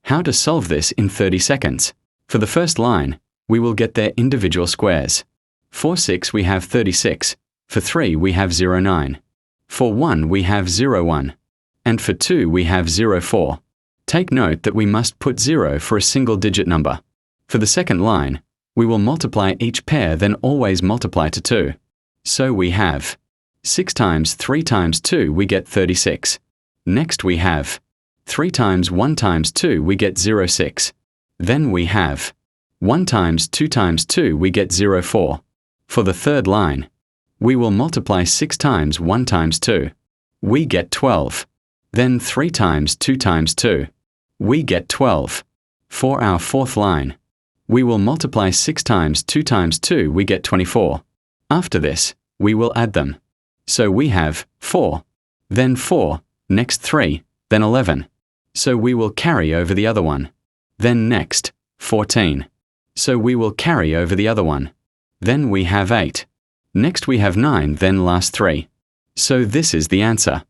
How to solve this in 30 seconds. For the first line, we will get their individual squares. For 6 we have 36, for 3 we have 09. For 1 we have 01. And for 2 we have 04. Take note that we must put 0 for a single-digit number. For the second line, we will multiply each pair, then always multiply to 2. So we have 6 times 3 times 2 we get 36. Next we have 3 times 1 times 2 we get 06. Then we have 1 times 2 times 2 we get 04. For the third line, we will multiply 6 times 1 times 2. We get 12. Then 3 times 2 times 2. We get 12. For our fourth line, we will multiply 6 times 2 times 2, we get 24. After this, we will add them. So we have 4, then 4, next 3, then 11. So we will carry over the other one. Then next, 14. So we will carry over the other one. Then we have 8. Next we have 9, then last 3. So this is the answer.